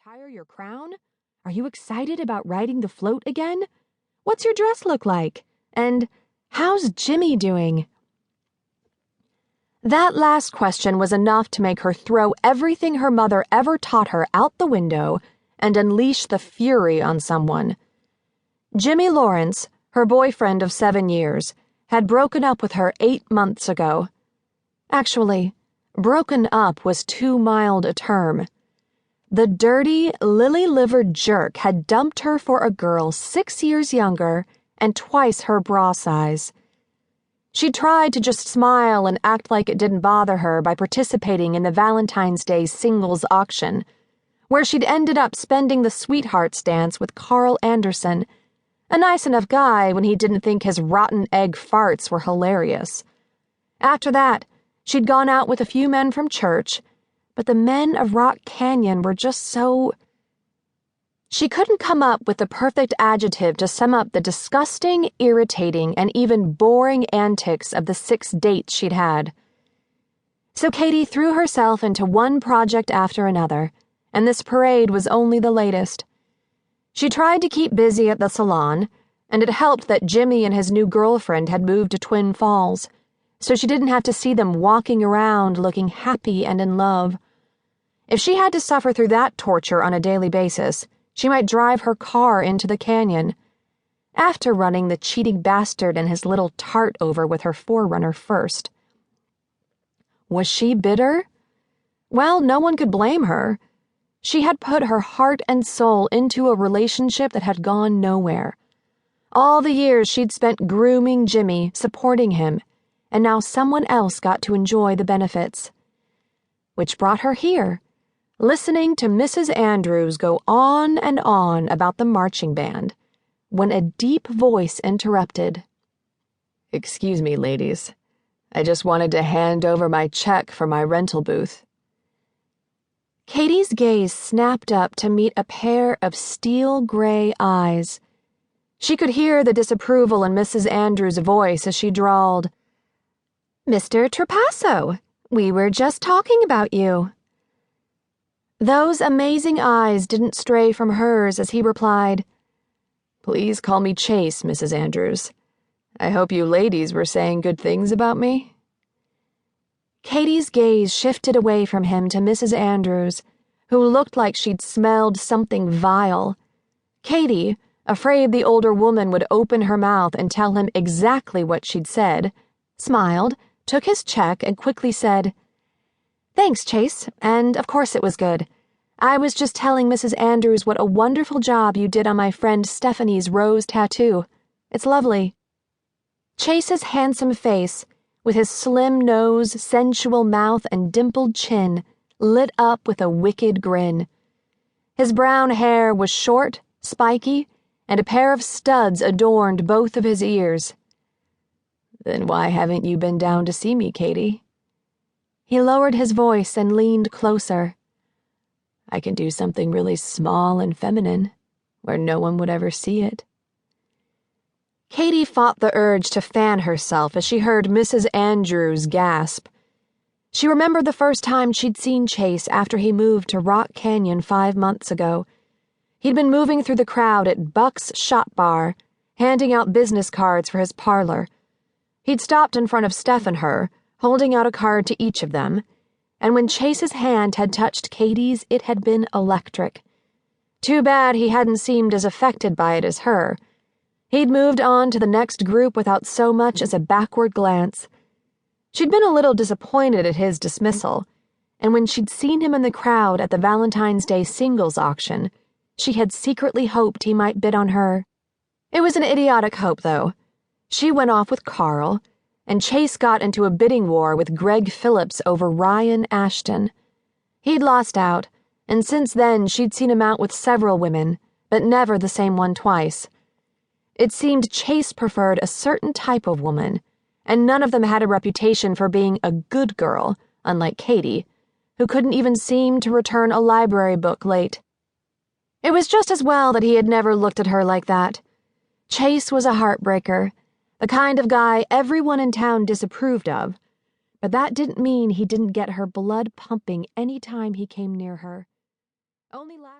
retire your crown? Are you excited about riding the float again? What's your dress look like? And how's Jimmy doing? That last question was enough to make her throw everything her mother ever taught her out the window and unleash the fury on someone. Jimmy Lawrence, her boyfriend of 7 years, had broken up with her 8 months ago. Actually, broken up was too mild a term. The dirty, lily-livered jerk had dumped her for a girl 6 years younger and twice her bra size. She tried to just smile and act like it didn't bother her by participating in the Valentine's Day singles auction, where she'd ended up spending the sweethearts dance with Carl Anderson, a nice enough guy when he didn't think his rotten egg farts were hilarious. After that, she'd gone out with a few men from church, but the men of Rock Canyon were just so... She couldn't come up with the perfect adjective to sum up the disgusting, irritating, and even boring antics of the 6 dates she'd had. So Katie threw herself into one project after another, and this parade was only the latest. She tried to keep busy at the salon, and it helped that Jimmy and his new girlfriend had moved to Twin Falls, so she didn't have to see them walking around looking happy and in love. If she had to suffer through that torture on a daily basis, she might drive her car into the canyon. After running the cheating bastard and his little tart over with her forerunner first. Was she bitter? Well, no one could blame her. She had put her heart and soul into a relationship that had gone nowhere. All the years she'd spent grooming Jimmy, supporting him, and now someone else got to enjoy the benefits. Which brought her here, listening to Mrs. Andrews go on and on about the marching band, when a deep voice interrupted. "Excuse me, ladies. I just wanted to hand over my check for my rental booth." Katie's gaze snapped up to meet a pair of steel-gray eyes. She could hear the disapproval in Mrs. Andrews' voice as she drawled, "Mr. Trepasso, we were just talking about you." Those amazing eyes didn't stray from hers as he replied, "Please call me Chase, Mrs. Andrews. I hope you ladies were saying good things about me." Katie's gaze shifted away from him to Mrs. Andrews, who looked like she'd smelled something vile. Katie, afraid the older woman would open her mouth and tell him exactly what she'd said, smiled, took his check, and quickly said, "Thanks, Chase, and of course it was good. I was just telling Mrs. Andrews what a wonderful job you did on my friend Stephanie's rose tattoo. It's lovely." Chase's handsome face, with his slim nose, sensual mouth, and dimpled chin, lit up with a wicked grin. His brown hair was short, spiky, and a pair of studs adorned both of his ears. "Then why haven't you been down to see me, Katie?" He lowered his voice and leaned closer. "I can do something really small and feminine, where no one would ever see it." Katie fought the urge to fan herself as she heard Mrs. Andrews gasp. She remembered the first time she'd seen Chase after he moved to Rock Canyon 5 months ago. He'd been moving through the crowd at Buck's Shot Bar, handing out business cards for his parlor. He'd stopped in front of Steph and her, holding out a card to each of them, and when Chase's hand had touched Katie's, it had been electric. Too bad he hadn't seemed as affected by it as her. He'd moved on to the next group without so much as a backward glance. She'd been a little disappointed at his dismissal, and when she'd seen him in the crowd at the Valentine's Day singles auction, she had secretly hoped he might bid on her. It was an idiotic hope, though. She went off with Carl, and Chase got into a bidding war with Greg Phillips over Ryan Ashton. He'd lost out, and since then she'd seen him out with several women, but never the same one twice. It seemed Chase preferred a certain type of woman, and none of them had a reputation for being a good girl, unlike Katie, who couldn't even seem to return a library book late. It was just as well that he had never looked at her like that. Chase was a heartbreaker, the kind of guy everyone in town disapproved of, but that didn't mean he didn't get her blood pumping any time he came near her. Only last